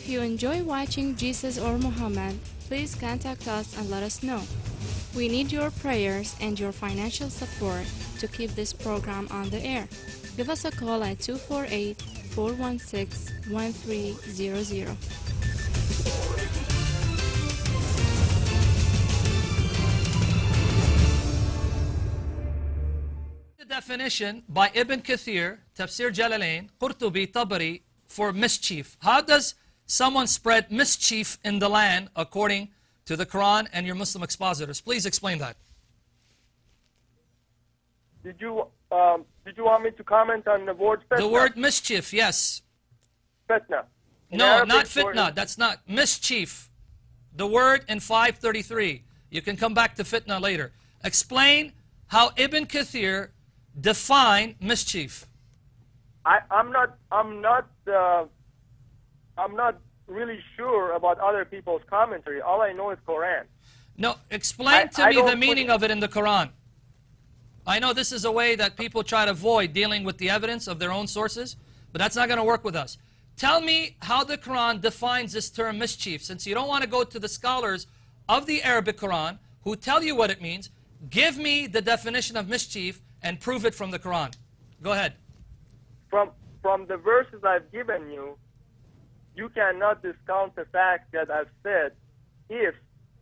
If you enjoy watching Jesus or Muhammad, please contact us and let us know. We need your prayers and your financial support to keep this program on the air. Give us a call at 248-416-1300. The definition by Ibn Kathir, Tafsir Jalalain, Qurtubi, Tabari for mischief. How does someone spread mischief in the land according to the Quran and your Muslim expositors? Please explain that. Did you want me to comment on the word fitna? The word mischief, yes. Fitna. In No, Arabic, not fitna. That's not mischief. The word in 533. You can come back to fitna later. Explain how Ibn Kathir defined mischief. I'm not really sure about other people's commentary. All I know is Quran. No, explain to me the meaning of it in the Quran. I know this is a way that people try to avoid dealing with the evidence of their own sources, but that's not going to work with us. Tell me how the Quran defines this term mischief. Since you don't want to go to the scholars of the Arabic Quran who tell you what it means, give me the definition of mischief and prove it from the Quran. Go ahead. From the verses I've given you, you cannot discount the fact that I've said if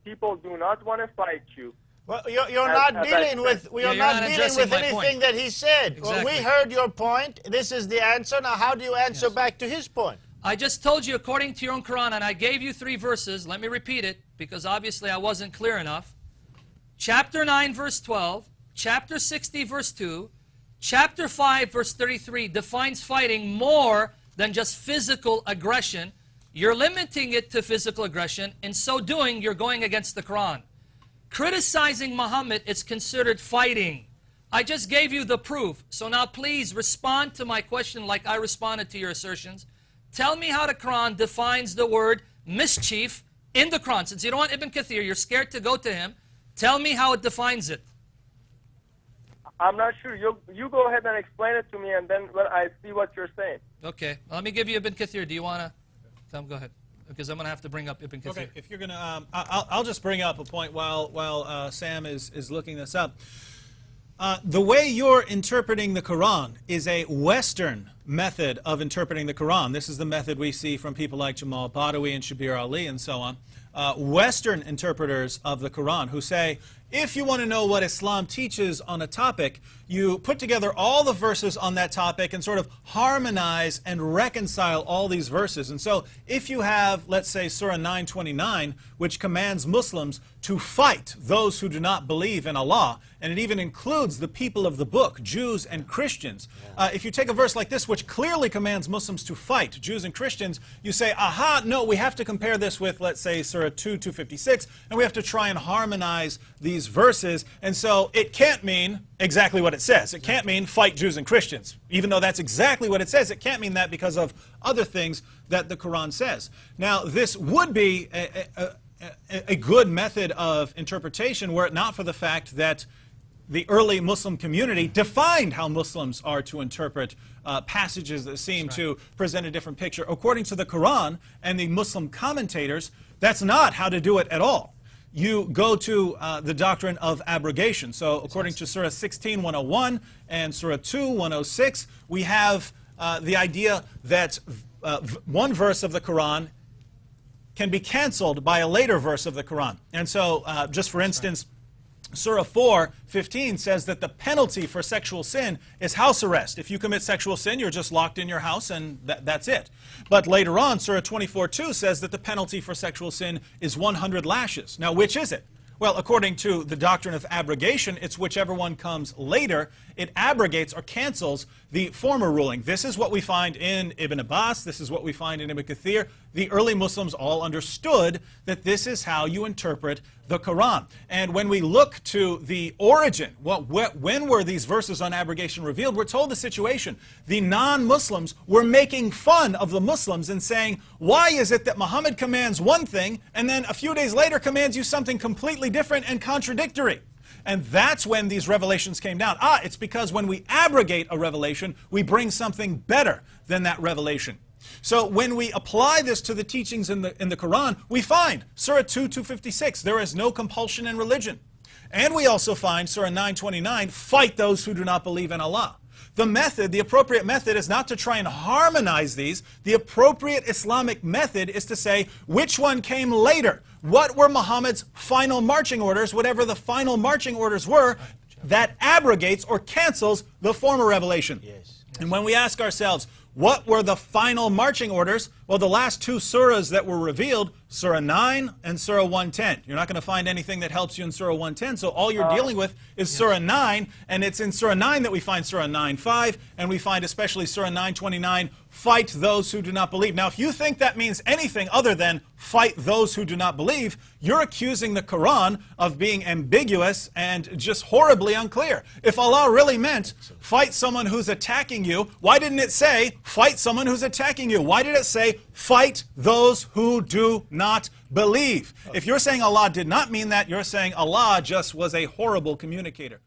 people do not want to fight you. Well, you're not dealing with anything that he said. Exactly. Well, we heard your point. This is the answer. Now, how do you answer back to his point? I just told you according to your own Quran, and I gave you 3 verses. Let me repeat it, because obviously I wasn't clear enough. Chapter 9, verse 12. Chapter 60, verse 2. Chapter 5, verse 33 defines fighting more than just physical aggression. You're limiting it to physical aggression. In so doing, you're going against the Quran. Criticizing Muhammad is considered fighting. I just gave you the proof. So now please respond to my question like I responded to your assertions. Tell me how the Quran defines the word mischief in the Quran. Since you don't want Ibn Kathir, you're scared to go to him. Tell me how it defines it. I'm not sure. You go ahead and explain it to me, and then I see what you're saying. Okay. Let me give you Ibn Kathir. Do you want to come? Go ahead. Because I'm going to have to bring up Ibn Kathir. Okay, if you're going to, I'll just bring up a point while Sam is looking this up. The way you're interpreting the Quran is a Western method of interpreting the Quran. This is the method we see from people like Jamal Badawi and Shabir Ali and so on. Western interpreters of the Quran who say, if you want to know what Islam teaches on a topic, you put together all the verses on that topic and sort of harmonize and reconcile all these verses. And so if you have, let's say, Surah 929, which commands Muslims to fight those who do not believe in Allah, and it even includes the people of the book, Jews and Christians. If you take a verse like this, which clearly commands Muslims to fight Jews and Christians, you say, aha, no, we have to compare this with, let's say, Surah 2:256, and we have to try and harmonize these verses, and so it can't mean exactly what it says. It can't mean fight Jews and Christians. Even though that's exactly what it says, it can't mean that because of other things that the Quran says. Now, this would be a good method of interpretation were it not for the fact that the early Muslim community defined how Muslims are to interpret passages that seem to present a different picture. According to the Quran and the Muslim commentators, that's not how to do it at all. You go to the doctrine of abrogation. So according to Surah 16:101 and Surah 2:106, we have the idea that one verse of the Quran can be canceled by a later verse of the Quran. And so, just for instance, Surah 4:15 says that the penalty for sexual sin is house arrest. If you commit sexual sin, you're just locked in your house and that's it. But later on, Surah 24:2 says that the penalty for sexual sin is 100 lashes. Now, which is it? Well, according to the doctrine of abrogation, it's whichever one comes later. It abrogates or cancels the former ruling. This is what we find in Ibn Abbas. This is what we find in Ibn Kathir. The early Muslims all understood that this is how you interpret the Quran. And when we look to the origin, when were these verses on abrogation revealed? We're told the situation. The non-Muslims were making fun of the Muslims and saying, why is it that Muhammad commands one thing and then a few days later commands you something completely different and contradictory? And that's when these revelations came down. It's because when we abrogate a revelation, we bring something better than that revelation. So when we apply this to the teachings in the Quran, we find Surah 2:256, there is no compulsion in religion. And we also find Surah 9:29, fight those who do not believe in Allah. The method, the appropriate method, is not to try and harmonize these. The appropriate Islamic method is to say which one came later. What were Muhammad's final marching orders, whatever the final marching orders were, that abrogates or cancels the former revelation. Yes. And when we ask ourselves, what were the final marching orders? Well, the last two surahs that were revealed, Surah 9 and Surah 110. You're not going to find anything that helps you in Surah 110, so all you're dealing with is Surah 9, and it's in Surah 9 that we find Surah 9:5, and we find especially Surah 9:29, fight those who do not believe. Now, if you think that means anything other than fight those who do not believe, you're accusing the Quran of being ambiguous and just horribly unclear. If Allah really meant fight someone who's attacking you, why didn't it say fight someone who's attacking you? Why did it say fight those who do not believe? If you're saying Allah did not mean that, you're saying Allah just was a horrible communicator.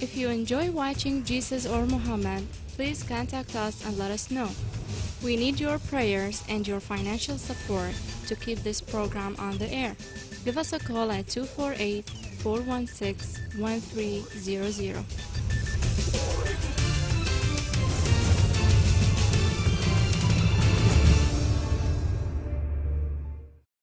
If you enjoy watching Jesus or Muhammad, please contact us and let us know. We need your prayers and your financial support to keep this program on the air. Give us a call at 248-416-1300.